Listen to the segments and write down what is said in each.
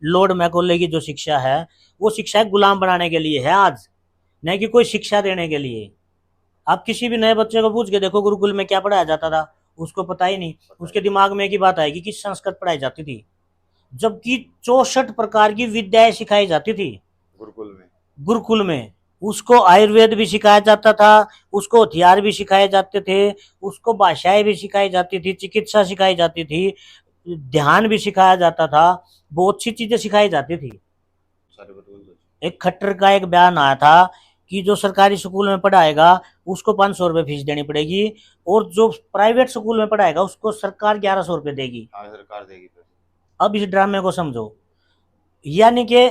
Lord Macaulay की जो शिक्षा है वो शिक्षा गुलाम बनाने के लिए है आज, नहीं कि कोई शिक्षा देने के लिए। आप किसी भी नए बच्चे को पूछ के देखो गुरुकुल में क्या पढ़ाया जाता था, उसको पता ही नहीं। उसके दिमाग में एक ही बात आएगी कि संस्कृत पढ़ाई जाती थी, जबकि 64 प्रकार की विद्याएं सिखाई जाती थी गुरुकुल में। गुरुकुल में। उसको आयुर्वेद भी सिखाया जाता था, उसको हथियार भी सिखाए जाते थे, उसको भाषाएं भी सिखाई जाती थी, चिकित्सा सिखाई जाती थी, ध्यान भी सिखाया जाता था, बहुत सी चीजें सिखाई जाती थी। एक खट्टर का एक बयान आया था कि जो सरकारी स्कूल में पढ़ाएगा उसको 500 रुपये फीस देनी पड़ेगी, और जो प्राइवेट स्कूल में पढ़ाएगा उसको सरकार 1100 रुपये देगी। सरकार देगी। अब इस ड्रामे को समझो, यानी कि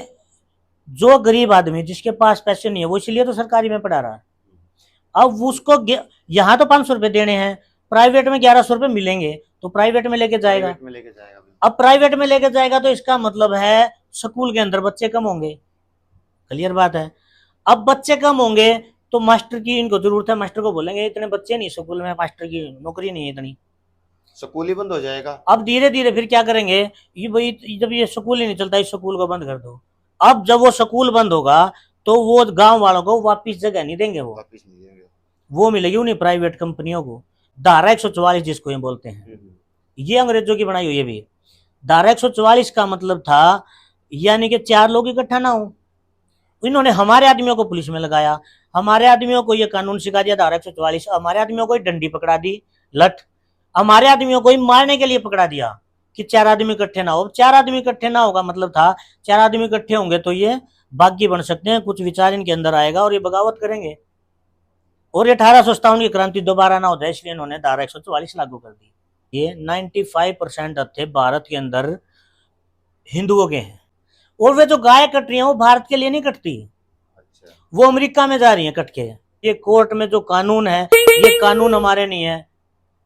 जो गरीब आदमी जिसके पास पैसे नहीं है वो इसलिए तो सरकारी में पढ़ा रहा है। अब उसको यहाँ तो 500 रुपये देने हैं, प्राइवेट में 1100 रुपये मिलेंगे तो प्राइवेट में लेके जाएगा। अब प्राइवेट में लेके जाएगा तो इसका मतलब है स्कूल के अंदर बच्चे कम होंगे, क्लियर बात है। अब बच्चे कम होंगे तो मास्टर की इनको जरूरत है, मास्टर को बोलेंगे इतने बच्चे नहीं स्कूल में, मास्टर की नौकरी नहीं है इतनी, स्कूल ही बंद हो जाएगा। अब धीरे धीरे फिर क्या करेंगे, ये भाई जब ये स्कूल ही नहीं चलता इस स्कूल को बंद कर दो। अब जब वो स्कूल बंद होगा तो वो गांव वालों को वापिस जगह नहीं देंगे, वो मिलेगी उन्हें प्राइवेट कंपनियों को। धारा 144 जिसको ये बोलते हैं, ये अंग्रेजों की बनाई हुई है भी। धारा 144 का मतलब था यानी कि 4 लोग इकट्ठा ना हो। इन्होंने हमारे आदमियों को पुलिस में लगाया, हमारे आदमियों को ये कानून सिखा दिया धारा 144, हमारे आदमियों को डंडी पकड़ा दी लठ, हमारे आदमियों को ही मारने के लिए पकड़ा दिया कि 4 आदमी इकट्ठे ना हो। 4 आदमी इकट्ठे ना होगा मतलब था 4 आदमी इकट्ठे होंगे तो ये बागी बन सकते हैं, कुछ विचार इनके अंदर आएगा और ये बगावत करेंगे, और ये 1857 की क्रांति दोबारा ना हो जाए इसलिए इन्होंने धारा 144 लागू कर दी। ये 95% हत्थे भारत के अंदर हिंदुओं के हैं, और वे जो गाय कट रही है वो भारत के लिए नहीं कटती, वो अमेरिका में जा रही है कट के। ये कोर्ट में जो कानून है ये कानून हमारे नहीं है,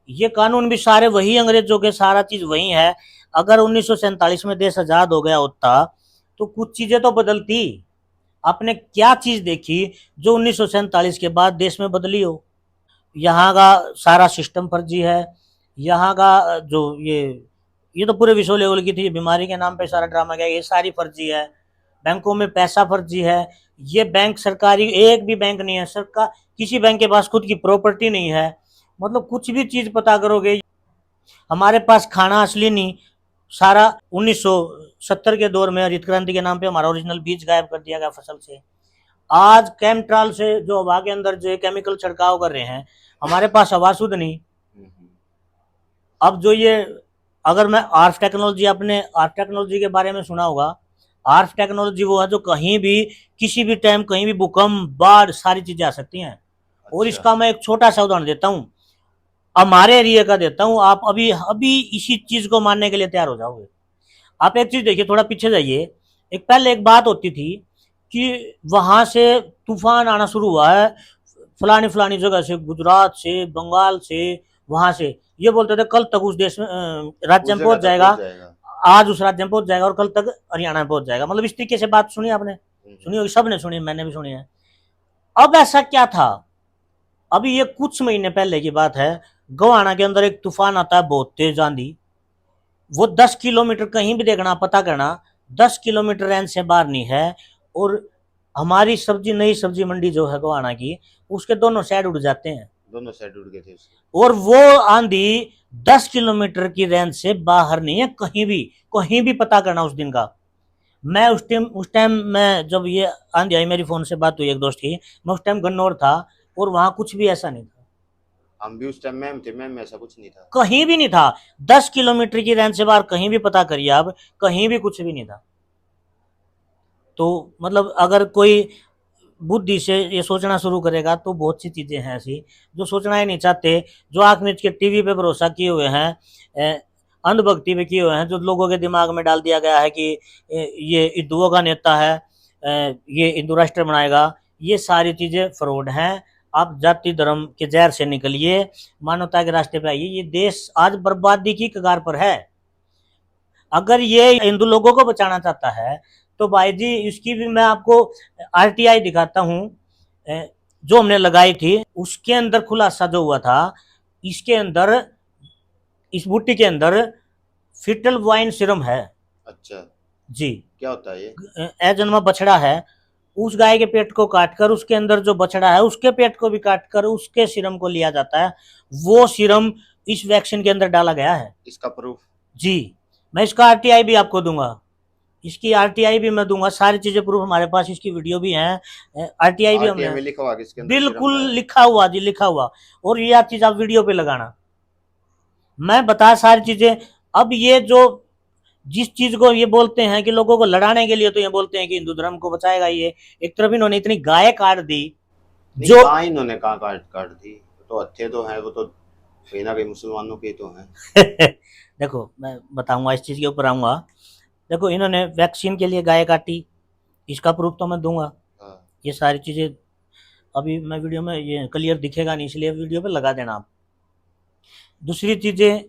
ये कानून भी सारे वही अंग्रेजों के, सारा चीज वही है। अगर 1947 में देश आजाद हो गया होता तो कुछ चीजें तो बदलती। आपने क्या चीज देखी जो 1947 के बाद देश में बदली हो? यहाँ का सारा सिस्टम फर्जी है, यहाँ का जो ये तो पूरे विश्व लेवल की थी, बीमारी के नाम पे सारा ड्रामा गया, ये सारी फर्जी है। बैंकों में पैसा फर्जी है, ये बैंक सरकारी एक भी बैंक नहीं है, सरकार किसी बैंक के पास खुद की प्रॉपर्टी नहीं है, मतलब कुछ भी चीज पता करोगे। हमारे पास खाना असली नहीं, सारा 1970 के दौर में हरित क्रांति के नाम पे हमारा ओरिजिनल बीज गायब कर दिया गया फसल से। आज केमिकल से जो हवा के अंदर जो केमिकल छिड़काव कर रहे हैं, हमारे पास हवा शुद्ध नहीं। अब जो ये अगर मैं आर्फ टेक्नोलॉजी, आपने आर्फ टेक्नोलॉजी के बारे में सुना होगा, आर्फ टेक्नोलॉजी वो है जो कहीं भी किसी भी टाइम कहीं भी भूकंप बाढ़ सारी चीजें आ सकती हैं। और इसका मैं एक छोटा सा उदाहरण देता हूँ, हमारे एरिया का देता हूँ, आप अभी अभी इसी चीज को मानने के लिए तैयार हो जाओगे। आप एक चीज देखिए, थोड़ा पीछे जाइए, एक पहले एक बात होती थी कि वहां से तूफान आना शुरू हुआ है फलानी फलानी जगह से, गुजरात से, बंगाल से, वहां से, ये बोलते थे कल तक उस देश में राज्य में पहुंच जाएगा, आज उस राज्य में पहुंच जाएगा और कल तक हरियाणा में पहुंच जाएगा। मतलब इस तरीके से बात सुनी आपने, सुनी होगी, सबने सुनी, मैंने भी सुनी है। अब ऐसा क्या था, अभी ये कुछ महीने पहले की बात है, गोवाना के अंदर एक तूफान आता है बहुत तेज आंधी, वो 10 किलोमीटर कहीं भी देखना पता करना 10 किलोमीटर रेंज से बाहर नहीं है, और हमारी सब्जी नई सब्जी मंडी जो है गोवाना की, उसके दोनों साइड उड़ जाते हैं, दोनों साइड उड़ गए थे। और वो आंधी 10 किलोमीटर की रेंज से बाहर नहीं है, कहीं भी पता करना उस दिन का। मैं उस टाइम मैं जब ये आंधी आई, मेरी फोन से बात हुई एक दोस्त की, मैं उस टाइम गन्नौर था और वहां कुछ भी ऐसा नहीं था। हम भी उस टाइम मैम थे, मैम ऐसा कुछ नहीं था, कहीं भी नहीं था। 10 किलोमीटर की रेंज से बाहर कहीं भी पता करिए आप, कहीं भी कुछ भी नहीं था। तो मतलब अगर कोई बुद्धि से ये सोचना शुरू करेगा तो बहुत सी चीजें हैं ऐसी जो सोचना ही नहीं चाहते, जो आंख मीच के टीवी पे भरोसा किए हुए हैं, अंधभक्ति पे किए हुए हैं, जो लोगों के दिमाग में डाल दिया गया है कि ये हिंदुओं का नेता है, ये हिंदू राष्ट्र बनाएगा, ये सारी चीजें फ्रॉड हैं। आप जाति धर्म के जहर से निकलिए, मानवता के रास्ते पे आइए। ये देश आज बर्बादी की कगार पर है। अगर ये हिंदू लोगों को बचाना चाहता है तो भाई जी इसकी भी मैं आपको आरटीआई दिखाता हूँ जो हमने लगाई थी, उसके अंदर खुलासा जो हुआ था, इसके अंदर इस बूटी के अंदर फिटल वाइन सिरम है। अच्छा, जी। क्या होता है ये? अजन्मा बछड़ा है, उस गाय के पेट को काटकर उसके अंदर जो बछड़ा है उसके पेट को भी काटकर उसके सीरम को लिया जाता है। वो सीरम इस वैक्सीन के अंदर डाला गया है। इसका प्रूफ? जी, मैं इसका आरटीआई भी आपको दूंगा, इसकी आरटीआई भी मैं दूंगा, सारी चीजें प्रूफ हमारे पास, इसकी वीडियो भी है, आरटीआई भी आरटीआई हमने में लिखा हुआ कि इसके अंदर सीरम बिल्कुल है? लिखा हुआ जी, लिखा हुआ। और ये चीज आप वीडियो पे लगाना, मैं बता सारी चीजें। अब ये जो जिस चीज को ये बोलते हैं कि लोगों को लड़ाने के लिए, तो ये बोलते हैं कि हिंदू धर्म को बचाएगा ये, एक तरफ इन्होंने इतनी गाय काट दी नहीं, जो कहाँ इन्होंने कहाँ काट काट दी? तो अच्छे तो हैं वो, तो कहीं ना कहीं मुसलमानों के तो हैं। देखो मैं बताऊंगा, इस चीज के ऊपर आऊंगा। देखो इन्होंने वैक्सीन के लिए गाय काटी, इसका प्रूफ तो मैं दूंगा। हाँ। ये सारी चीजें अभी मैं वीडियो में ये क्लियर दिखेगा नहीं, इसलिए वीडियो पे लगा देना आप। दूसरी चीजें,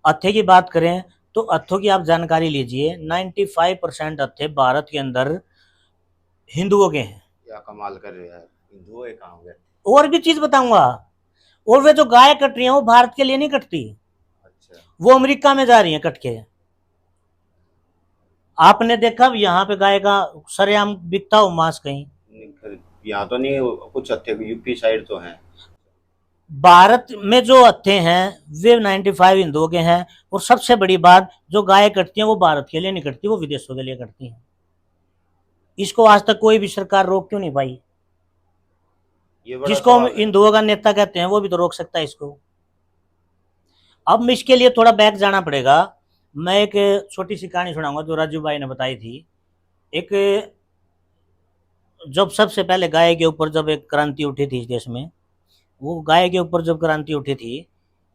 अत्थे की बात करें तो अत्थों की आप जानकारी लीजिए, 95% अत्थे भारत के अंदर हिंदुओं के हैं। क्या कमाल कर रहे हैं, हिंदुओं के कहाँ हो गए? और भी चीज बताऊंगा, और वे जो गाय कट रही हैं वो भारत के लिए नहीं कटती, अच्छा। वो अमेरिका में जा रही हैं कट के। आपने देखा यहाँ पे गाय का सरेआम बिकता हो मांस कहीं? यहाँ तो नहीं, कुछ अच्छे यूपी साइड तो हैं। भारत में जो अत्थे हैं वे 95 हिंदुओं के हैं। और सबसे बड़ी बात, जो गाय कटती हैं वो भारत के लिए नहीं कटती, वो विदेशों के लिए कटती हैं। इसको आज तक कोई भी सरकार रोक क्यों नहीं पाई? ये बड़ा जिसको हम सवाल है। हिंदुओं का नेता कहते हैं वो भी तो रोक सकता है इसको। अब मैं इसके लिए थोड़ा बैक जाना पड़ेगा। मैं एक छोटी सी कहानी सुनाऊंगा जो राजू भाई ने बताई थी। एक, जब सबसे पहले गाय के ऊपर जब एक क्रांति उठी थी इस देश में, वो गाय के ऊपर जब क्रांति उठी थी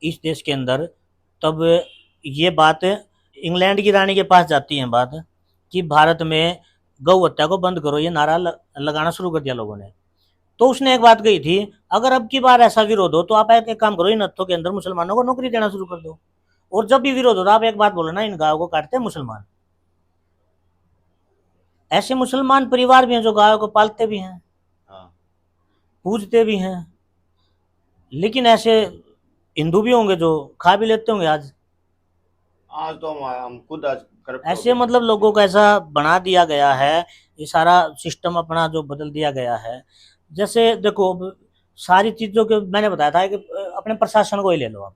इस देश के अंदर, तब ये बात इंग्लैंड की रानी के पास जाती है बात, कि भारत में गौ हत्या को बंद करो, ये नारा लगाना शुरू कर दिया लोगों ने। तो उसने एक बात कही थी, अगर अब की बार ऐसा विरोध हो तो आप एक काम करो, इन हत्थों के अंदर मुसलमानों को नौकरी देना शुरू कर दो। और जब भी विरोध हो तो आप एक बात बोलो ना, इन गायों को काटते हैं मुसलमान। ऐसे मुसलमान परिवार भी हैं जो गायों को पालते भी हैं, हाँ। पूजते भी हैं, लेकिन ऐसे हिंदू भी होंगे जो खा भी लेते होंगे आज। आज तो हम खुद आज करप्ट हो ऐसे गए। मतलब लोगों को ऐसा बना दिया गया है, ये सारा सिस्टम अपना जो बदल दिया गया है। जैसे देखो, सारी चीजों के मैंने बताया था कि अपने प्रशासन को ही ले लो आप।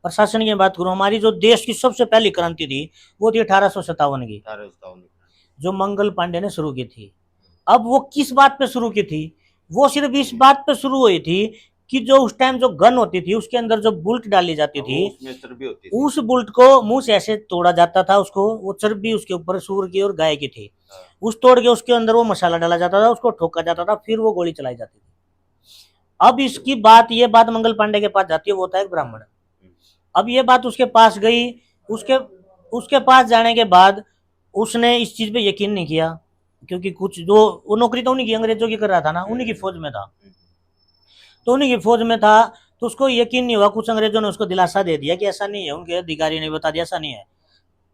प्रशासन की बात करूं, हमारी जो देश की सबसे पहली क्रांति थी वो थी 1857 की, जो मंगल पांडे ने शुरू की थी। अब वो किस बात पे शुरू की थी? वो सिर्फ इस बात पे शुरू हुई थी कि जो उस टाइम जो गन होती थी उसके अंदर जो बुल्ट डाली जाती थी, उसमें चर्बी होती थी। उस बुल्ट को मुंह से ऐसे तोड़ा जाता था, उसको वो चर्बी उसके ऊपर सूर की और गाय की थी। हाँ। उस तोड़ के उसके अंदर वो मसाला डाला जाता था, उसको ठोका जाता था, फिर वो गोली चलाई जाती थी। अब इसकी बात, ये बात मंगल पांडे के पास जाती है, वो होता है एक ब्राह्मण। अब ये बात उसके पास गई, उसके उसके पास जाने के बाद उसने इस चीज पे यकीन नहीं किया, क्योंकि कुछ जो वो नौकरी तो उन्हीं की अंग्रेजों की कर रहा था ना, उन्हीं की फौज में था, तो उन्हीं की फौज में था, तो उसको यकीन नहीं हुआ। कुछ अंग्रेजों ने उसको दिलासा दे दिया कि ऐसा नहीं है, उनके अधिकारी ने बता दिया ऐसा नहीं है,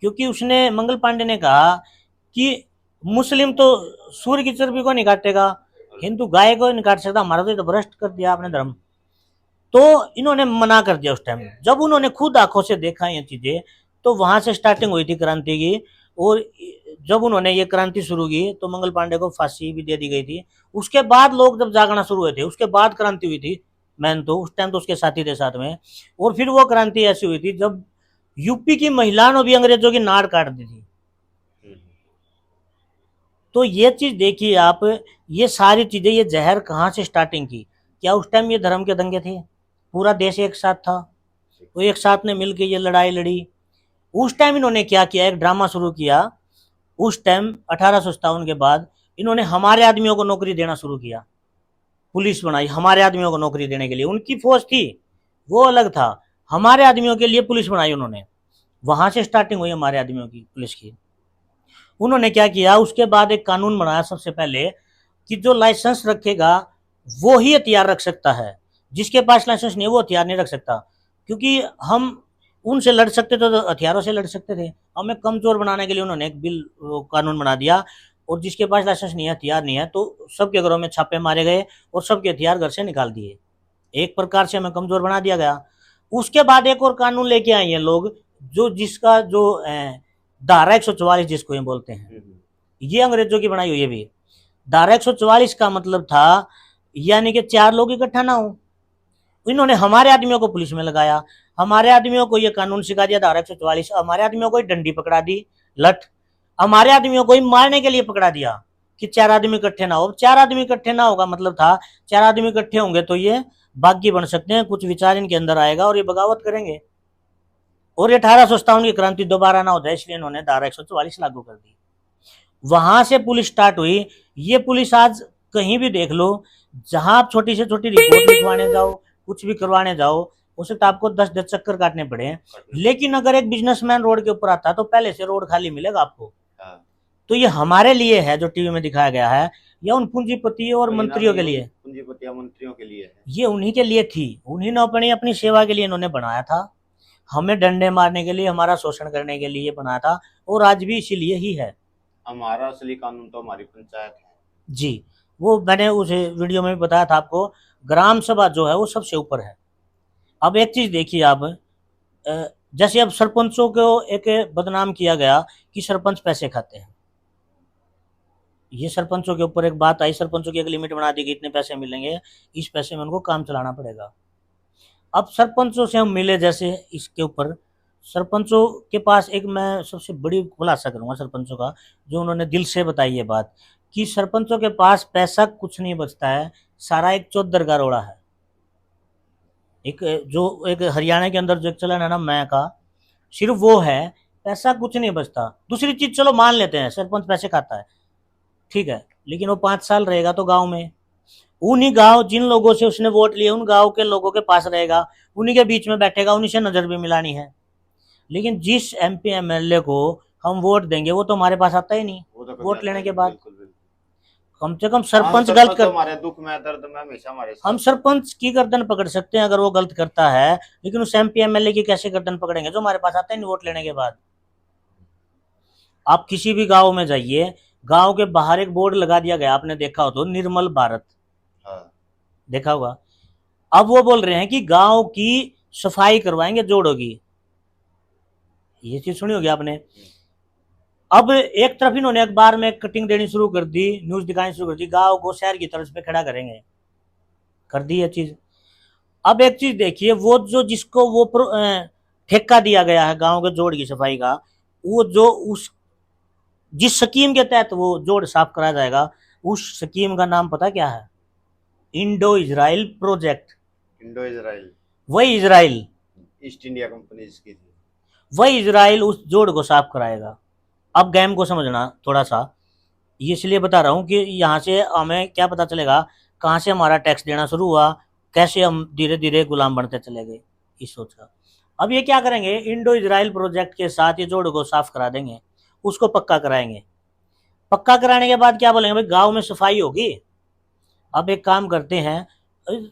क्योंकि उसने, मंगल पांडे ने कहा कि मुस्लिम तो सूर्य की चर्बी को नहीं काटेगा, हिंदू गाय को नहीं काट सकता, हमारा तो भ्रष्ट कर दिया आपने धर्म। तो इन्होंने मना कर दिया उस टाइम। जब उन्होंने खुद आंखों से देखा ये चीजें, तो वहां से स्टार्टिंग हुई थी क्रांति की। और जब उन्होंने ये क्रांति शुरू की तो मंगल पांडे को फांसी भी दे दी गई थी। उसके बाद लोग जब जागना शुरू हुए थे, उसके बाद क्रांति हुई थी। मैन तो उस टाइम तो उसके साथी थे साथ में। और फिर वो क्रांति ऐसी हुई थी जब यूपी की महिलाओं ने भी अंग्रेजों की नाड़ काट दी थी। तो ये चीज देखिए आप, ये सारी चीजें, ये जहर कहाँ से स्टार्टिंग की? क्या उस टाइम ये धर्म के दंगे थे? पूरा देश एक साथ था, तो एक साथ ने मिलकर ये लड़ाई लड़ी। उस टाइम इन्होंने क्या किया, एक ड्रामा शुरू किया। उस टाइम 1857 के बाद इन्होंने हमारे आदमियों को नौकरी देना शुरू किया, पुलिस बनाई हमारे आदमियों को नौकरी देने के लिए। उनकी फौज थी वो अलग था, हमारे आदमियों के लिए पुलिस बनाई उन्होंने। वहां से स्टार्टिंग हुई हमारे आदमियों की पुलिस की। उन्होंने क्या किया, उसके बाद एक कानून बनाया सबसे पहले, कि जो लाइसेंस रखेगा वो ही हथियार रख सकता है, जिसके पास लाइसेंस नहीं है वो हथियार नहीं रख सकता। क्योंकि हम उनसे लड़ सकते थे तो हथियारों से लड़ सकते थे, हमें कमजोर बनाने के लिए उन्होंने एक बिल, कानून बना दिया। और जिसके पास लाइसेंस नहीं है, हथियार नहीं है, तो सबके घरों में छापे मारे गए और सबके हथियार घर से निकाल दिए। एक प्रकार से हमें कमजोर बना दिया गया। उसके बाद एक और कानून लेके आए हैं लोग, जो जिसका जो धारा 144 जिसको ये बोलते हैं, ये अंग्रेजों की बनाई हुई है भी। धारा 144 का मतलब था यानी कि 4 लोग इकट्ठा ना हो। इन्होंने हमारे आदमियों को पुलिस में लगाया, हमारे आदमियों को ये कानून सिखा दिया धारा 144, हमारे आदमियों को ही डंडी पकड़ा दी लठ, हमारे आदमियों को ही मारने के लिए पकड़ा दिया कि 4 आदमी इकट्ठे ना हो। 4 आदमी इकट्ठे ना होगा मतलब था 4 आदमी इकट्ठे होंगे तो ये बागी बन सकते हैं, कुछ विचार इनके अंदर आएगा और ये बगावत करेंगे और ये 1857 की क्रांति दोबारा ना हो जाए, इसलिए इन्होंने धारा 144 लागू कर दी। वहां से पुलिस स्टार्ट हुई। ये पुलिस आज कहीं भी देख लो, जहां आप छोटी से छोटी रिपोर्ट लिखवाने जाओ, कुछ भी करवाने जाओ, हो सकता है आपको 10 चक्कर काटने पड़े। लेकिन अगर एक बिजनेसमैन रोड के ऊपर आता है तो पहले से रोड खाली मिलेगा आपको। तो ये हमारे लिए है जो टीवी में दिखाया गया है, या उन पूंजीपतियों और मंत्रियों के लिए, पूंजीपतियों मंत्रियों के लिए है। ये उन्हीं के लिए थी, उन्हीं ने अपनी सेवा के लिए इन्होंने बनाया था, हमें डंडे मारने के लिए, हमारा शोषण करने के लिए बनाया था, और आज भी इसीलिए ही है। हमारा असली कानून तो हमारी पंचायत है जी, वो मैंने उस वीडियो में भी बताया था आपको, ग्राम सभा जो है वो सबसे ऊपर है। अब एक चीज देखिए आप, जैसे अब सरपंचों को एक बदनाम किया गया कि सरपंच पैसे खाते हैं, ये सरपंचों के ऊपर एक बात आई, सरपंचों की एक लिमिट बना दी कि इतने पैसे मिलेंगे, इस पैसे में उनको काम चलाना पड़ेगा। अब सरपंचों से हम मिले, जैसे इसके ऊपर सरपंचों के पास एक मैं सबसे बड़ी खुलासा करूंगा सरपंचों का, जो उन्होंने दिल से बताई ये बात कि सरपंचों के पास पैसा कुछ नहीं बचता है, सारा एक चौधर का रोड़ा है। एक जो एक हरियाणा के अंदर जो एक चलन है ना मैं का, सिर्फ वो है, पैसा कुछ नहीं बचता। दूसरी चीज चलो मान लेते हैं सरपंच पैसे खाता है, ठीक है, लेकिन वो 5 साल रहेगा तो गांव में, उन्हीं गांव जिन लोगों से उसने वोट लिए उन गांव के लोगों के पास रहेगा, उन्हीं के बीच में बैठेगा, उन्हीं से नजर भी मिलानी है। लेकिन जिस एमपी एमएलए को हम वोट देंगे वो तो हमारे पास आता ही नहीं, वोट लेने के बाद। कम से कम सरपंच गलत कर, हमारे दुख में दर्द में हमेशा हमारे साथ। हम सरपंच की गर्दन पकड़ सकते हैं अगर वो गलत करता है, लेकिन उस एमपी एमएलए की कैसे गर्दन पकड़ेंगे जो हमारे पास आता ही नहीं वोट लेने के बाद। आप किसी भी गांव में जाइए, गांव के बाहर एक बोर्ड लगा दिया गया, आपने देखा हो तो, निर्मल भारत, देखा होगा। अब वो बोल रहे हैं कि गांव की सफाई करवाएंगे जोड़ों की, ये चीज सुनी होगी आपने। अब एक तरफ इन्होंने अखबार में कटिंग देनी शुरू कर दी, न्यूज दिखानी शुरू कर दी, गांव को शहर की तर्ज पे खड़ा करेंगे, कर दी ये चीज। अब एक चीज देखिए, वो जो जिसको वो ठेका दिया गया है गांव के जोड़ की सफाई का, वो जो उस जिस स्कीम के तहत वो जोड़ साफ कराया जाएगा, उस स्कीम का नाम पता क्या है? Indo Israel project. Indo Israel, वही इजराइल, ईस्ट इंडिया कंपनी की थी, वही इजराइल उस जोड़ को साफ कराएगा। अब गेम को समझना थोड़ा सा, ये इसलिए बता रहा हूँ कि यहाँ से हमें क्या पता चलेगा कहाँ से हमारा टैक्स देना शुरू हुआ, कैसे हम धीरे धीरे गुलाम बनते चले गए, इस सोच का। अब ये क्या करेंगे, इंडो इजराइल प्रोजेक्ट के साथ ये जोड़ को साफ करा देंगे, उसको पक्का कराएंगे। पक्का कराने के बाद क्या बोलेंगे, भाई गांव में सफाई होगी। अब एक काम करते हैं,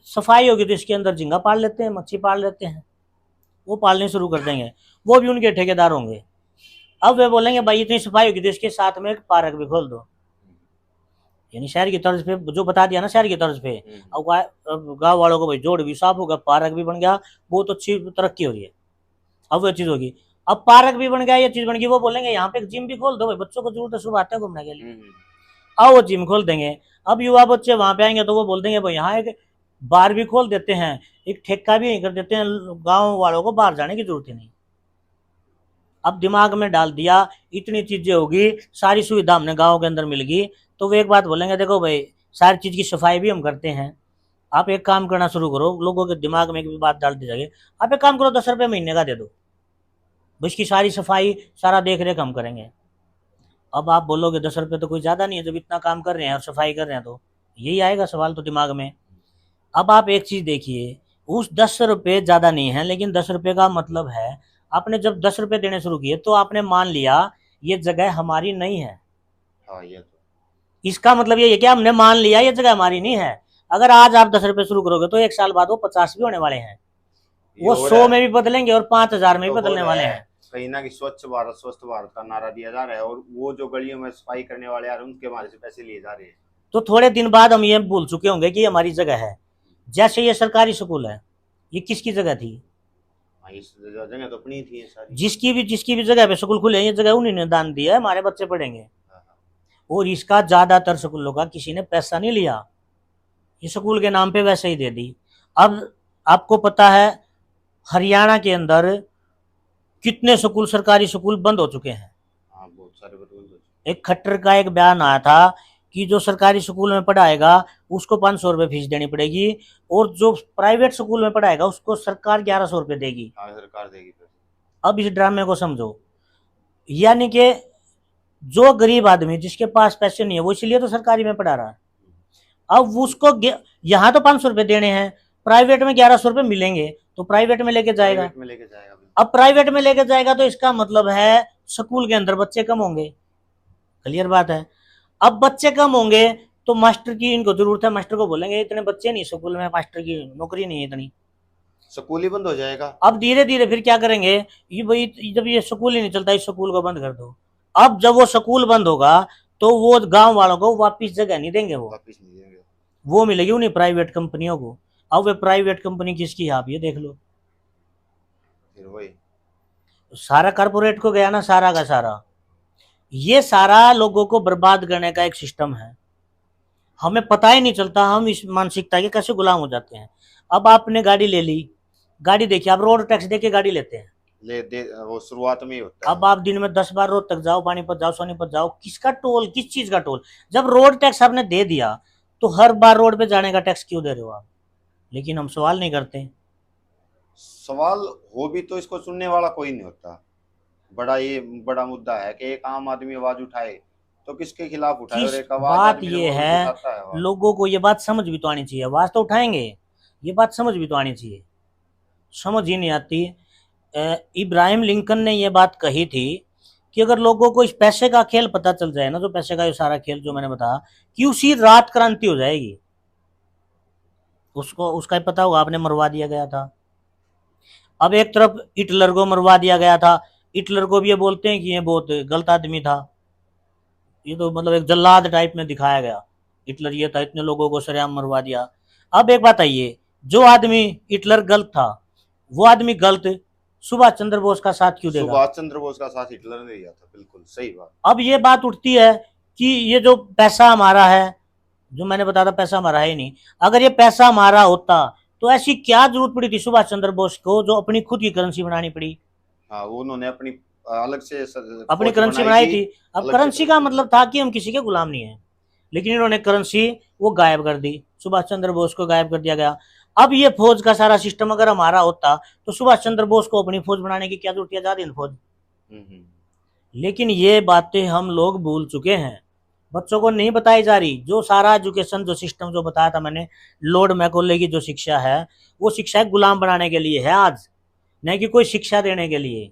सफाई होगी तो इसके अंदर झींगा पाल लेते हैं, मच्छी पाल लेते हैं, वो पालने शुरू कर देंगे, वो भी उनके ठेकेदार होंगे। अब वे बोलेंगे भाई इतनी सफाई होगी तो इसके साथ में एक पार्क भी खोल दो, यानी शहर की तर्ज पे, जो बता दिया ना शहर की तर्ज पे। अब गाँव वालों को भाई जोड़ भी साफ होगा, पार्क भी बन गया, बहुत अच्छी तरक्की हो रही है। अब वो चीज होगी, अब पार्क भी बन गया, ये चीज बन गई, वो बोलेंगे यहाँ पे एक जिम भी खोल दो भाई, बच्चों को जरूरत है सुबह आते हैं घूमने के लिए, आओ वो जिम खोल देंगे। अब युवा बच्चे वहां पे आएंगे तो वो बोल देंगे भाई यहाँ एक बार भी खोल देते हैं, एक ठेका भी नहीं कर देते हैं, गाँव वालों को बाहर जाने की जरूरत ही नहीं। अब दिमाग में डाल दिया, इतनी चीजें होगी, सारी सुविधा हमने गाँव के अंदर मिल गई, तो वो एक बात बोलेंगे, देखो भाई सारी चीज की सफाई भी हम करते हैं, आप एक काम करना शुरू करो। लोगों के दिमाग में एक भी बात डाल दी जाएगी, आप एक काम करो 10 रुपये महीने का दे दो, इसकी सारी सफाई सारा देख रेख हम करेंगे। अब आप बोलोगे 10 रुपये तो कोई ज़्यादा नहीं है, जब इतना काम कर रहे हैं और सफाई कर रहे हैं, तो यही आएगा सवाल तो दिमाग में। अब आप एक चीज़ देखिए, उस 10 रुपये ज़्यादा नहीं है, लेकिन 10 रुपये का मतलब है आपने जब 10 रुपये देने शुरू किए तो आपने मान लिया ये जगह हमारी नहीं है। ये तो इसका मतलब ये है कि हमने मान लिया ये जगह हमारी नहीं है। अगर आज आप 10 रुपये शुरू करोगे तो 1 साल बाद वो 50 भी होने वाले हैं, वो 100 में भी बदलेंगे और 5000 में भी बदलने वाले हैं। कहीं ना कि स्वच्छ भारत का नारा दिया जा रहा है, और वो जो गलियों में सफाई करने वाले यार उनके हमारे से पैसे लिए जा रहे हैं। तो थोड़े दिन बाद हम ये भूल चुके होंगे कि हमारी जगह है। जैसे ये सरकारी स्कूल है, ये किसकी जगह थी? हाँ, इस जगह तो अपनी थी ये सारी। जिसकी भी जगह पे स्कूल खुले हैं, ये जगह उन्हीं ने दान दिया है, हमारे बच्चे पढ़ेंगे। हाँ, हाँ। और इसका ज्यादातर स्कूलों का किसी ने पैसा नहीं लिया, ये स्कूल के नाम पे वैसे ही दे दी। अब आपको पता है हरियाणा के अंदर कितने स्कूल, सरकारी स्कूल बंद हो चुके हैं। हाँ, बहुत सारे बदल। एक खट्टर का एक बयान आया था कि जो सरकारी स्कूल में पढ़ाएगा उसको 500 रुपये फीस देनी पड़ेगी, और जो प्राइवेट स्कूल में पढ़ाएगा उसको सरकार 1100 रुपये देगी। हाँ, सरकार देगी पैसे। अब इस ड्रामे को समझो, यानी कि जो गरीब आदमी जिसके पास पैसे नहीं है वो इसलिए तो सरकारी में पढ़ा रहा है। अब उसको यहाँ तो 500 रुपये देने हैं, प्राइवेट में 1100 रुपये मिलेंगे तो प्राइवेट में लेके जाएगा। प्राइवेट में लेके जाएगा। अब प्राइवेट में लेके जाएगा तो इसका मतलब है स्कूल के अंदर बच्चे कम होंगे, क्लियर बात है। अब बच्चे कम होंगे तो मास्टर की इनको जरूरत है, मास्टर को बोलेंगे इतने बच्चे नहीं स्कूल में, मास्टर की नौकरी नहीं है इतनी, स्कूल ही बंद हो जाएगा। अब धीरे धीरे फिर क्या करेंगे, ये भाई जब ये स्कूल ही नहीं चलता इस स्कूल को बंद कर दो। अब जब वो स्कूल बंद होगा तो वो गांव वालों को वापिस जगह नहीं देंगे, वापिस नहीं देंगे, वो मिलेगी उन्हीं प्राइवेट कंपनियों को। अब वे प्राइवेट कंपनी किसकी है आप ये देख लो, फिर वही सारा कारपोरेट को गया ना, सारा का सारा। ये सारा लोगों को बर्बाद करने का एक सिस्टम है, हमें पता ही नहीं चलता, हम इस मानसिकता के कैसे गुलाम हो जाते हैं। अब आपने गाड़ी ले ली, गाड़ी देखिए, आप रोड टैक्स देके गाड़ी लेते हैं, वो शुरुआत में ही होता है। अब आप दिन में 10 बार रोड तक जाओ, पानीपत जाओ, सोनीपत जाओ, किसका टोल, किस चीज का टोल? जब रोड टैक्स आपने दे दिया तो हर बार रोड पे जाने का टैक्स क्यों दे रहे हो आप? लेकिन हम सवाल नहीं करते। सवाल हो भी तो इसको सुनने वाला कोई नहीं होता। ये बड़ा मुद्दा है कि एक आम आदमी आवाज उठाए तो किसके खिलाफ उठाए, और एक आवाज बात आदमी ये जब है, उठाता है आवाज। लोगों को ये बात समझ भी तो आनी चाहिए, आवाज तो उठाएंगे, ये बात समझ भी तो आनी चाहिए, समझ ही नहीं आती। इब्राहिम लिंकन ने ये बात कही थी कि अगर लोगों को इस पैसे का खेल पता चल जाए ना, जो पैसे का ये सारा खेल जो मैंने बताया, कि उसी रात क्रांति हो जाएगी। उसको उसका ही पता होगा, आपने मरवा दिया गया था। अब एक तरफ हिटलर को मरवा दिया गया था, हिटलर को भी ये बोलते हैं कि ये बहुत गलत आदमी था, ये तो मतलब एक जल्लाद टाइप में दिखाया गया, हिटलर ये था, इतने लोगों को सरेआम मरवा दिया। अब एक बात आइए, जो आदमी हिटलर गलत था वो आदमी गलत सुभाष चंद्र बोस का साथ क्यों देगा? सुभाष चंद्र बोस का साथ हिटलर ने दिया था, बिल्कुल सही बात। अब ये बात उठती है कि ये जो पैसा हमारा है, जो मैंने बताया था पैसा हमारा है ही नहीं, अगर ये पैसा हमारा होता तो ऐसी क्या जरूरत पड़ी थी सुभाष चंद्र बोस को जो अपनी खुद की करेंसी बनानी पड़ी? हाँ, उन्होंने अपनी अलग से अपनी करेंसी बनाई थी। अब करेंसी का मतलब था कि हम किसी के गुलाम नहीं है, लेकिन इन्होंने करेंसी वो गायब कर दी, सुभाष चंद्र बोस को गायब कर दिया गया। अब ये फौज का सारा सिस्टम अगर हमारा होता तो सुभाष चंद्र बोस को अपनी फौज बनाने की क्या जरूरत है, आजाद हिंद फौज। लेकिन ये बातें हम लोग भूल चुके हैं, बच्चों को नहीं बताई जा रही। जो सारा एजुकेशन जो सिस्टम जो बताया था मैंने, लॉर्ड मैकॉले की जो शिक्षा है वो शिक्षा गुलाम बनाने के लिए है आज, नहीं कि कोई शिक्षा देने के लिए।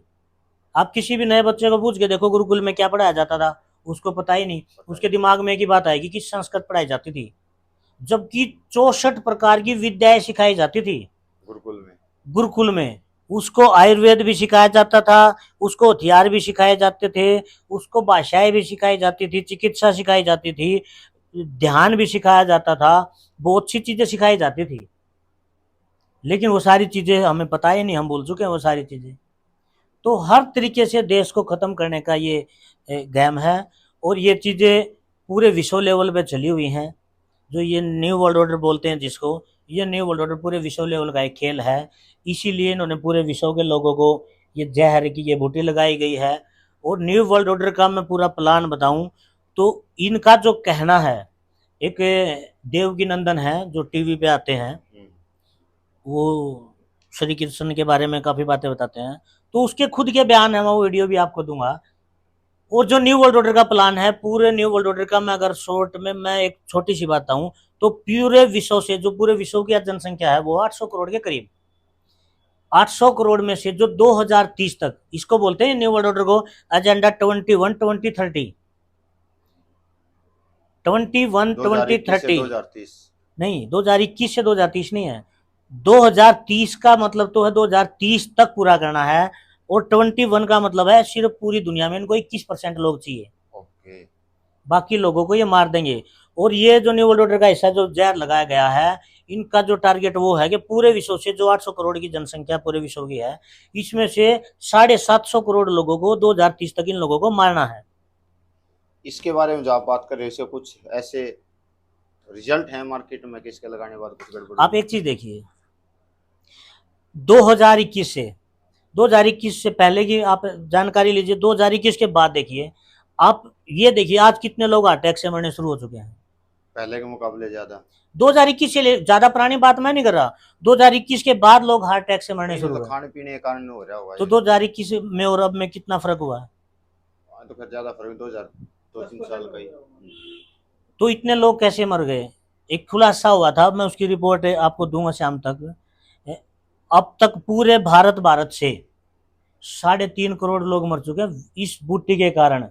आप किसी भी नए बच्चे को पूछ के देखो गुरुकुल में क्या पढ़ाया जाता था, उसको पता ही नहीं, उसके दिमाग में एक ही बात आएगी कि संस्कृत पढ़ाई जाती थी, जबकि 64 प्रकार की विद्याएं सिखाई जाती थी गुरुकुल में। उसको आयुर्वेद भी सिखाया जाता था, उसको हथियार भी सिखाए जाते थे, उसको भाषाएं भी सिखाई जाती थी, चिकित्सा सिखाई जाती थी, ध्यान भी सिखाया जाता था, बहुत सी चीजें सिखाई जाती थी। लेकिन वो सारी चीजें हमें पता ही नहीं, हम भूल चुके हैं वो सारी चीजें। तो हर तरीके से देश को खत्म करने का ये गेम है, और ये चीजें पूरे विश्व लेवल पे चली हुई हैं। जो ये न्यू वर्ल्ड ऑर्डर बोलते हैं जिसको, ये न्यू वर्ल्ड ऑर्डर पूरे विश्व लेवल का एक खेल है। इसीलिए इन्होंने पूरे विश्व के लोगों को ये जहर की ये बूटी लगाई गई है। और न्यू वर्ल्ड ऑर्डर का मैं पूरा प्लान बताऊं तो इनका जो कहना है, एक देवकी नंदन है जो टीवी पे आते हैं, वो श्री कृष्ण के बारे में काफ़ी बातें बताते हैं, तो उसके खुद के बयान है, मैं वो वीडियो भी आपको दूंगा। और जो न्यू वर्ल्ड ऑर्डर का प्लान है, पूरे न्यू वर्ल्ड ऑर्डर का मैं अगर शॉर्ट में मैं एक छोटी सी बात बताऊं तो पूरे विश्व से, जो पूरे विश्व की जनसंख्या है वो 800 करोड़ के करीब, 800 करोड़ में से जो 2030 तक, इसको बोलते हैं न्यू वर्ल्ड ऑर्डर को एजेंडा 21 2030 नहीं 2021 से 2030 नहीं है, 2030 का मतलब तो है 2030 तक पूरा करना है, और 21 का मतलब है सिर्फ पूरी दुनिया में इनको 21% लोग चाहिए, बाकी लोगों को ये मार देंगे। और ये जो न्यू वर्ल्ड ऑर्डर का हिस्सा जो जहर लगाया गया है, इनका जो टारगेट वो है कि पूरे विश्व से जो 800 करोड़ की जनसंख्या पूरे विश्व की है, इसमें से 750 करोड़ लोगों को 2030 तक इन लोगों को मारना है। इसके बारे में जो आप बात कर रहे हो, कुछ ऐसे रिजल्ट हैं मार्केट में कि इसके लगाने के बाद कुछ गड़बड़ आप एक चीज देखिए, 2021 से पहले की आप जानकारी लीजिए, 2021 के बाद देखिए, आप ये देखिए आज कितने लोग हार्ट अटैक से मरने शुरू हो चुके हैं। पहले के मुकाबले ज्यादा। 2021 से ज्यादा पुरानी बात मैं नहीं कर रहा, 2021 के बाद लोग हार्ट अटैक से मरने शुरू हुए। खाने पीने के कारण हो रहा होगा तो 2021 में और अब में कितना फर्क हुआ है? तो फिर ज्यादा फर्क 2-3 साल का ही। तो इतने लोग कैसे मर गए? एक खुलासा हुआ था, मैं उसकी रिपोर्ट आपको दूंगा शाम तक। अब तक पूरे भारत से 3.5 करोड़ लोग मर चुके हैं इस बूटी के कारण।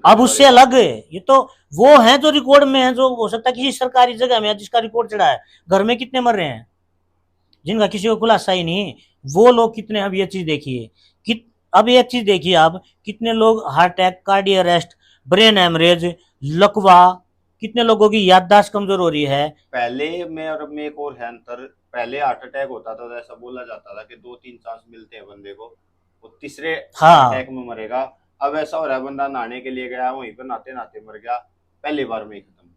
अब उससे अलग ये तो वो हैं जो रिकॉर्ड में हैं, जो हो सकता है किसी सरकारी जगह में जिसका रिकॉर्ड चढ़ा है, घर में कितने मर रहे हैं जिनका किसी को खुलासा ही नहीं, वो लोग कितने। अब ये चीज देखिए, अब एक चीज देखिए आप, कितने लोग heart attack, cardiac arrest, brain haemorrhage, लकवा, कितने लोगों की याददाश्त कमजोर हो रही है। पहले में और अब में एक और है अंतर, पहले हार्ट अटैक होता था तो ऐसा बोला जाता था कि 2-3 चांस मिलते हैं बंदे को, वो तीसरे अटैक में मरेगा। अब ऐसा हो रहा है बंदा नहाने के लिए गया, वहीं पर नहाते नहाते मर गया, पहली बार में ही खत्म।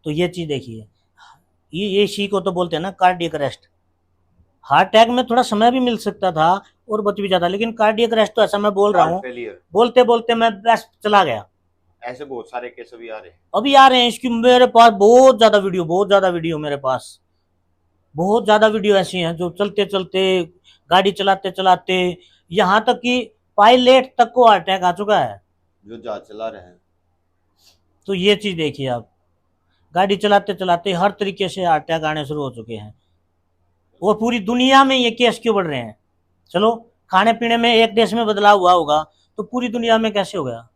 तो ये चीज देखिए, ये इसी को तो बोलते हैं ना कार्डियक अरेस्ट। हार्ट अटैक में थोड़ा समय भी मिल सकता था और बच भी जाता, लेकिन कार्डियक अरेस्ट तो ऐसा मैं बोल रहा हूँ, बोलते बोलते मैं बस चला गया। ऐसे बहुत सारे केस अभी आ रहे हैं, इसकी मेरे पास बहुत ज्यादा वीडियो मेरे पास बहुत ज्यादा वीडियो ऐसी हैं जो चलते चलते, गाड़ी चलाते चलाते, यहाँ तक कि पायलट तक को हार्ट अटैक आ चुका है जो जहाज चला रहे हैं। तो ये चीज देखिए आप, गाड़ी चलाते चलाते हर तरीके से हार्ट अटैक आने शुरू हो चुके हैं। और पूरी दुनिया में ये केस क्यों बढ़ रहे हैं? चलो खाने पीने में एक देश में बदलाव हुआ होगा, तो पूरी दुनिया में कैसे हो गया?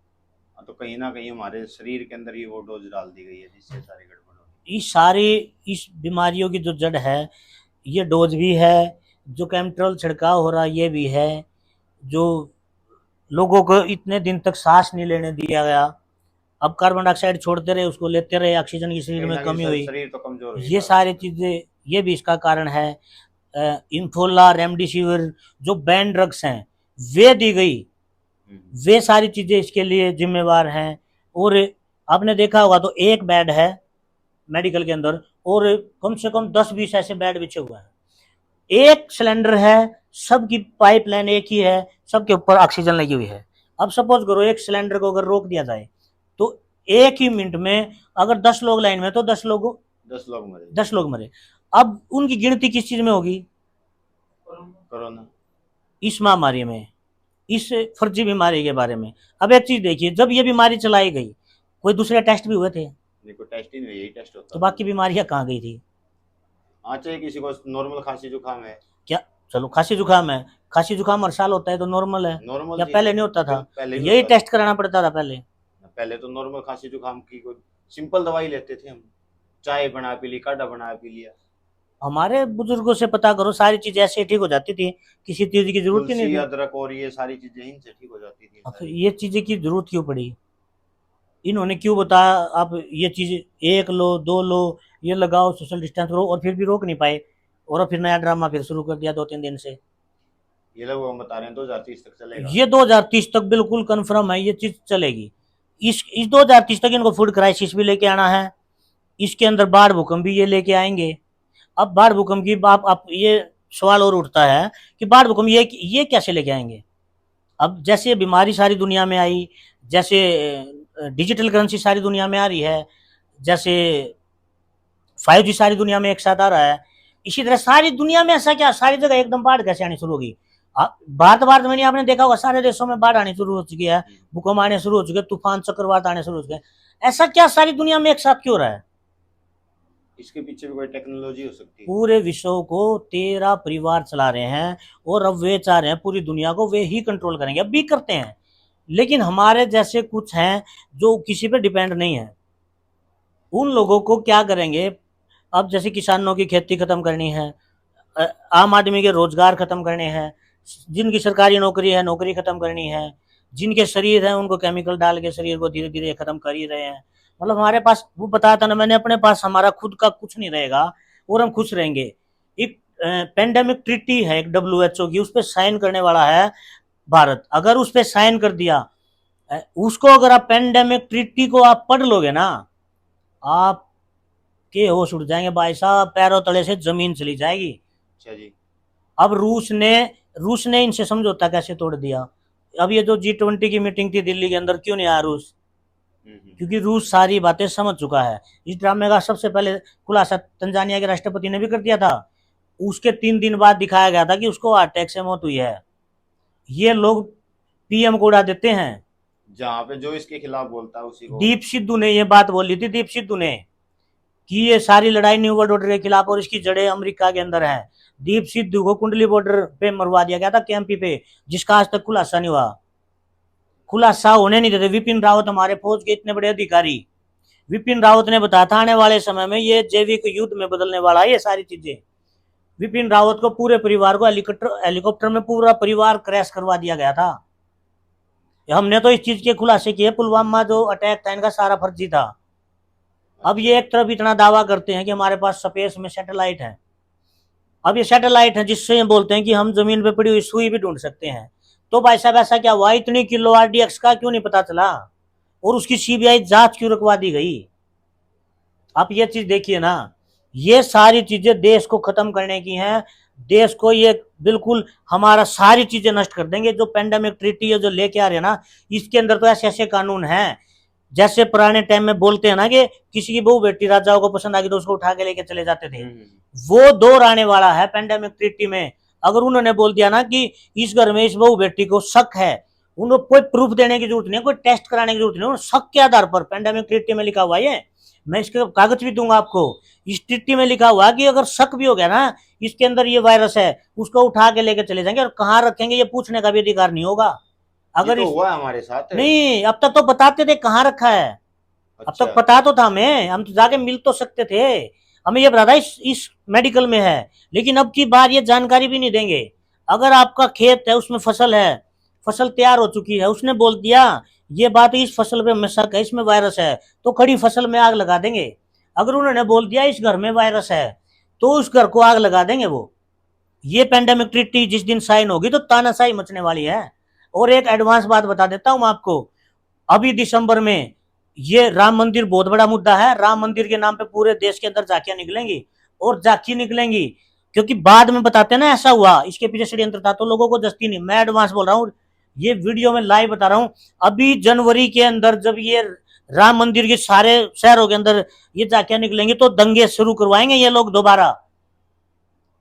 तो कहीं ना कहीं हमारे शरीर के अंदर ही वो डोज डाल दी गई है जिससे सारी गड़बड़ हो। इस बीमारियों की जो जड़ है, ये डोज भी है, जो केमिकल छिड़काव हो रहा ये भी है, जो लोगों को इतने दिन तक सांस नहीं लेने दिया गया, अब कार्बन डाइऑक्साइड छोड़ते रहे, उसको लेते रहे, ऑक्सीजन की शरीर में कमी हुई, शरीर तो कमजोर हो, ये सारी चीजें, ये भी इसका कारण है। इंफोला, रेमडेसिविर जो बैन ड्रग्स हैं वे दी गई, वे सारी चीजें इसके लिए जिम्मेवार हैं। और आपने देखा होगा तो एक बेड है मेडिकल के अंदर और कम से कम 10-20 ऐसे बेड बिछे हुए हैं, एक सिलेंडर है, सबकी पाइपलाइन एक ही है, सबके ऊपर ऑक्सीजन लगी हुई है। अब सपोज करो एक सिलेंडर को अगर रोक दिया जाए तो एक ही मिनट में अगर 10 लोग लाइन में तो 10 लोग मरे। अब उनकी गिनती किस चीज में होगी? कोरोना, इस महामारी में, इस फर्जी बीमारी के बारे में। अब एक चीज देखिए, जब ये बीमारी चलाई गई कोई दूसरे टेस्ट भी हुए थे? देखो टेस्ट ही नहीं, यही टेस्ट होता। तो बाकी बीमारियां कहाँ गई थी? अच्छा, किसी को नॉर्मल खांसी जुकाम है क्या, चलो खांसी जुकाम है, खांसी जुकाम हर साल होता है तो नॉर्मल है, नॉर्मल, या पहले नहीं होता था? पहले यही टेस्ट कराना पड़ता था पहले तो नॉर्मल खांसी जुकाम की कोई सिंपल दवाई लेते थे हम, चाय बना पी ली, काढ़ा बना पी लिया। हमारे बुजुर्गों से पता करो, सारी चीज ऐसे ठीक हो जाती थी, किसी चीज की जरूरत ही नहीं थी। अदरक और ये सारी चीजें इनसे ठीक हो जाती थी। ये चीजें की जरूरत क्यों पड़ी? इन्होंने क्यों बताया आप ये चीज 1 लो 2 लो, ये लगाओ, सोशल डिस्टेंस करो, और फिर भी रोक नहीं पाए, और फिर नया ड्रामा फिर शुरू कर दिया 2-3 दिन से। ये लोग हम बता रहे हैं 2030 तक चलेगा, ये 2030 तक बिल्कुल कंफर्म है ये चीज चलेगी। इस 2030 तक इनको फूड क्राइसिस भी लेके आना है, इसके अंदर बाढ़ भूकंप भी ये लेके आएंगे। अब बाढ़ भूकंप की आप ये सवाल और उठता है कि बाढ़ भूकंप ये कैसे लेके आएंगे? अब जैसे बीमारी सारी दुनिया में आई, जैसे डिजिटल करेंसी सारी दुनिया में आ रही है, जैसे 5G सारी दुनिया में एक साथ आ रहा है, इसी तरह सारी दुनिया में ऐसा क्या सारी जगह एकदम बाढ़ कैसे आनी शुरू होगी? भारत में नहीं, आपने देखा होगा सारे देशों में बाढ़ आनी शुरू हो चुकी है, भूकंप आने शुरू हो चुके हैं, तूफान चक्रवात आने शुरू हो चुके हैं। ऐसा क्या सारी दुनिया में एक साथ क्यों रहा है? इसके पीछे भी कोई टेक्नोलॉजी हो सकती है। पूरे विश्व को 13 परिवार चला रहे हैं और अब वे चाह रहे हैं पूरी दुनिया को वे ही कंट्रोल करेंगे, अब भी करते हैं, लेकिन हमारे जैसे कुछ हैं जो किसी पे डिपेंड नहीं है, उन लोगों को क्या करेंगे? अब जैसे किसानों की खेती खत्म करनी है, आम आदमी के रोजगार खत्म करने हैं, जिनकी सरकारी नौकरी है नौकरी खत्म करनी है, जिनके शरीर है उनको केमिकल डाल के शरीर को धीरे धीरे खत्म कर ही रहे हैं। मतलब हमारे पास, वो बताया था ना मैंने, अपने पास हमारा खुद का कुछ नहीं रहेगा और हम खुश रहेंगे। एक पेंडेमिक ट्रीटी है एक WHO की, उस पर साइन करने वाला है भारत। अगर उस पर साइन कर दिया उसको, अगर आप पेंडेमिक ट्रीटी को आप पढ़ लोगे ना, आप के होश उड़ जाएंगे भाई साहब, पैरों तले से जमीन चली जाएगी। अच्छा जी। अब रूस ने इनसे समझौता कैसे तोड़ दिया। अब ये जो G20 की मीटिंग थी दिल्ली के अंदर, क्यों नहीं आया रूस? क्योंकि रूस सारी बातें समझ चुका है। इस ड्रामे का सबसे पहले खुलासा तंजानिया के राष्ट्रपति ने भी कर दिया था। उसके 3 दिन बाद दिखाया गया था कि उसको हार्ट अटैक से मौत हुई है। ये लोग PM को उड़ा देते हैं। जहां पे जो इसके खिलाफ बोलता है उसी को। दीप सिद्धू ने ये बात बोली थी, दीप सिद्धू ने, कि ये सारी लड़ाई न्यू वर्ल्ड ऑर्डर के खिलाफ और इसकी जड़ें अमेरिका के अंदर है। दीप सिद्धू को कुंडली बॉर्डर पे मरवा दिया गया था, कैंपी पे, जिसका आज तक खुलासा नहीं हुआ। खुलासा होने नहीं देते। विपिन रावत हमारे फौज के इतने बड़े अधिकारी, विपिन रावत ने बताया था आने वाले समय में ये जैविक युद्ध में बदलने वाला है ये सारी चीजें। विपिन रावत को पूरे परिवार को हेलीकॉप्टर में पूरा परिवार क्रैश करवा दिया गया था। हमने तो इस चीज के खुलासे किए, पुलवामा जो अटैक था इनका सारा फर्जी था। अब ये एक तरफ इतना दावा करते हैं कि हमारे पास स्पेस में सैटेलाइट है। अब ये सैटेलाइट है जिससे ये बोलते हैं कि हम जमीन पे पड़ी हुई सुई भी ढूंढ सकते हैं। तो भाई साहब ऐसा क्या हुआ, इतनी किलो RDX का क्यों नहीं पता चला और उसकी CBI जांच क्यों रुकवा दी गई? आप ये चीज देखिए ना, ये सारी चीजें देश को खत्म करने की हैं। देश को ये बिल्कुल हमारा सारी चीजें नष्ट कर देंगे। जो पेंडेमिक ट्रीटी है जो लेके आ रहे हैं ना, इसके अंदर तो ऐसे ऐसे कानून हैं, जैसे पुराने टाइम में बोलते हैं ना कि किसी की बहू बेटी राजाओं को पसंद आ गई तो उसको उठा के लेके चले जाते थे, वो दौर आने वाला है पेंडेमिक ट्रीटी में। अगर उन्होंने बोल दिया ना कि इस घर में इस बहू बेटी को शक है, उन्हें कोई प्रूफ देने की जरूरत नहीं, कोई टेस्ट कराने की जरूरत नहीं, शक के आधार पर पेंडेमिक ट्रीटी में लिखा हुआ है। मैं इसके कागज भी दूंगा आपको। इस ट्रीटी में लिखा हुआ कि अगर शक भी हो गया ना इसके अंदर ये वायरस है, उसको उठा के लेके चले जाएंगे और कहाँ रखेंगे ये पूछने का भी अधिकार नहीं होगा। अगर तो हुआ हमारे साथ नहीं, अब तक तो बताते थे कहाँ रखा है। अब तक पता तो था हमें, हम तो जाके मिल तो सकते थे, हमें ये पता था इस मेडिकल में है। लेकिन अब की बार ये जानकारी भी नहीं देंगे। अगर आपका खेत है उसमें फसल है, फसल तैयार हो चुकी है, उसने बोल दिया ये बात इस फसल पे शक है, इसमें वायरस है, तो खड़ी फसल में आग लगा देंगे। अगर उन्होंने बोल दिया इस घर में वायरस है तो उस घर को आग लगा देंगे वो। ये पेंडेमिक ट्रीटी जिस दिन साइन होगी तो तानाशाही मचने वाली है। और एक एडवांस बात बता देता हूं आपको, अभी दिसंबर में ये राम मंदिर बहुत बड़ा मुद्दा है। राम मंदिर के नाम पे पूरे देश के अंदर झांकियां निकलेंगी और झांकी निकलेंगी, क्योंकि बाद में बताते हैं ना ऐसा हुआ, इसके पीछे षड्यंत्र था, तो लोगों को जस्ती नहीं। मैं एडवांस बोल रहा हूँ, ये वीडियो में लाइव बता रहा हूँ। अभी जनवरी के अंदर जब ये राम मंदिर के सारे शहरों के अंदर ये झांकियां निकलेंगी तो दंगे शुरू करवाएंगे ये लोग दोबारा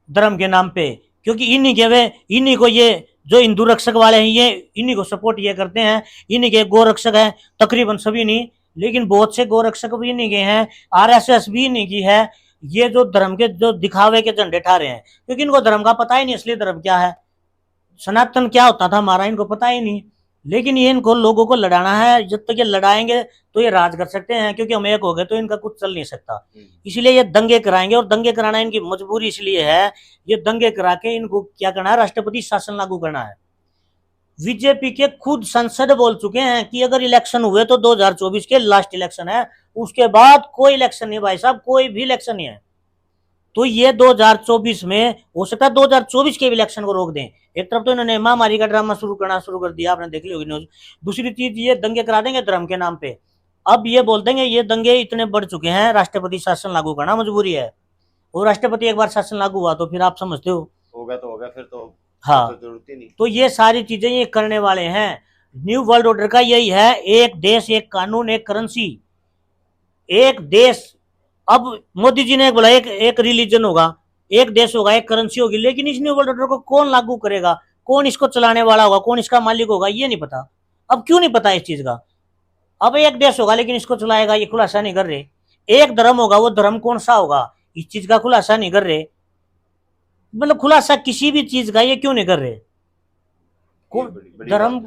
धर्म के नाम पे, क्योंकि इन्हीं को ये जो हिंदू रक्षक वाले हैं ये इन्हीं को सपोर्ट ये करते हैं। इन्हीं के गोरक्षक हैं, तकरीबन सभी नहीं, लेकिन बहुत से गोरक्षक भी इन्हीं के हैं, RSS भी इन्हीं की है। ये जो धर्म के जो दिखावे के झंडे ठा रहे हैं, क्योंकि इनको धर्म का पता ही नहीं, असली धर्म क्या है, सनातन क्या होता था हमारा, इनको पता ही नहीं। लेकिन ये इनको लोगों को लड़ाना है, जब तक ये लड़ाएंगे तो ये राज कर सकते हैं, क्योंकि हम एक हो गए तो इनका कुछ चल नहीं सकता। इसलिए ये दंगे कराएंगे, और दंगे कराना इनकी मजबूरी इसलिए है, ये दंगे करा के इनको क्या करना है, राष्ट्रपति शासन लागू करना है। बीजेपी के खुद सांसद बोल चुके हैं कि अगर इलेक्शन हुए तो 2024 के लास्ट इलेक्शन है, उसके बाद कोई इलेक्शन नहीं भाई साहब, कोई भी इलेक्शन नहीं है। तो ये 2024 में हो सकता है 2024 के इलेक्शन को रोक दें। एक तरफ तो इन्होंने महामारी का ड्रामा शुरू कर दिया, आपने देख ली होगी न्यूज। दूसरी चीज ये दंगे करा देंगे धर्म के नाम पे। अब ये बोल देंगे ये दंगे इतने बढ़ चुके हैं, राष्ट्रपति शासन लागू करना मजबूरी है। और राष्ट्रपति एक बार शासन लागू हुआ तो फिर आप समझते हो होगा तो होगा, फिर तो हाँ, तो जरूरत ही नहीं। तो ये सारी चीजें ये करने वाले हैं। न्यू वर्ल्ड ऑर्डर का यही है, एक देश एक कानून एक करेंसी, एक देश। अब मोदी जी ने बोला एक रिलीजन होगा, एक देश होगा, एक करेंसी होगी, लेकिन इस न्यू वर्ल्ड ऑर्डर को कौन लागू करेगा, कौन इसको चलाने वाला होगा, कौन इसका मालिक होगा, ये नहीं पता। अब क्यों नहीं पता इस चीज का? अब एक देश होगा लेकिन इसको चलाएगा, ये खुलासा नहीं कर रहे। एक धर्म होगा, वो धर्म कौन सा होगा, इस चीज का खुलासा नहीं कर रहे। मतलब खुलासा किसी भी चीज का ये क्यों नहीं कर रहे? धर्म,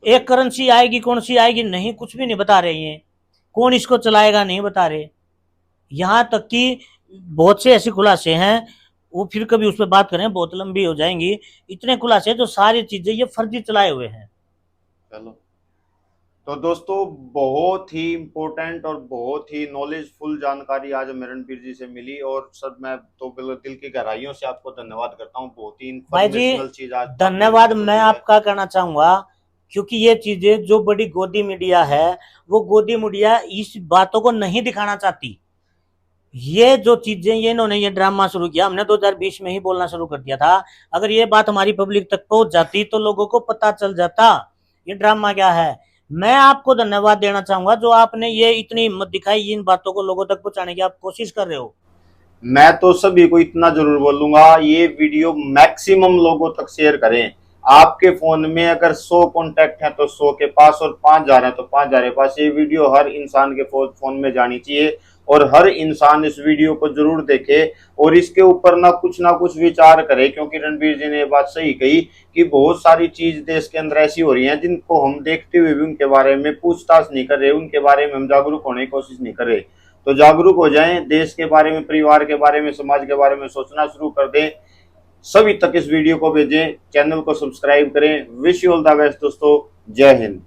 एक करेंसी आएगी, कौन सी आएगी, नहीं, कुछ भी नहीं बता रहे हैं। कौन इसको चलाएगा नहीं बता रहे। यहां तक कि बहुत से ऐसे खुलासे हैं, वो फिर कभी उस पर बात करें, बहुत लंबी हो जाएंगी। इतने खुलासे जो सारी चीजें ये फर्जी चलाए हुए हैं। चलो तो दोस्तों बहुत ही इम्पोर्टेंट और बहुत ही नॉलेजफुल जानकारी आज हमें रणबीर जी से मिली, और सर मैं तो बिल्कुल दिल की गहराइयों से आपको धन्यवाद करता हूँ। बहुत ही भाई जी इंफॉर्मेशनल चीज आज आपने धन्यवाद हमको मैं दी है। आपका करना चाहूंगा, क्योंकि ये चीजें जो बड़ी गोदी मीडिया है, वो गोदी मीडिया इस बातों को नहीं दिखाना चाहती। ये जो चीजें ये इन्होंने ये ड्रामा शुरू किया, हमने 2020 में ही बोलना शुरू कर दिया था। अगर ये बात हमारी पब्लिक तक पहुंच जाती तो लोगों को पता चल जाता ये ड्रामा क्या है। मैं आपको धन्यवाद देना चाहूंगा जो आपने ये इतनी हिम्मत दिखाई, इन बातों को लोगों तक पहुंचाने की आप कोशिश कर रहे हो। मैं तो सभी को इतना जरूर बोलूंगा, ये वीडियो मैक्सिमम लोगों तक शेयर करें। आपके फोन में अगर 100 कॉन्टैक्ट हैं तो 100 के पास, और 5,000 है तो 5,000 के पास। ये वीडियो हर इंसान के फोन में जानी चाहिए, और हर इंसान इस वीडियो को जरूर देखे और इसके ऊपर ना कुछ विचार करे, क्योंकि रणबीर जी ने ये बात सही कही कि बहुत सारी चीज देश के अंदर ऐसी हो रही हैं जिनको हम देखते हुए भी उनके बारे में पूछताछ नहीं कर रहे, उनके बारे में हम जागरूक होने की कोशिश नहीं कर रहे। तो जागरूक हो जाएं, देश के बारे में, परिवार के बारे में, समाज के बारे में सोचना शुरू कर दें। सभी तक इस वीडियो को भेजें, चैनल को सब्सक्राइब करें। Wish you all the best दोस्तों। जय हिंद।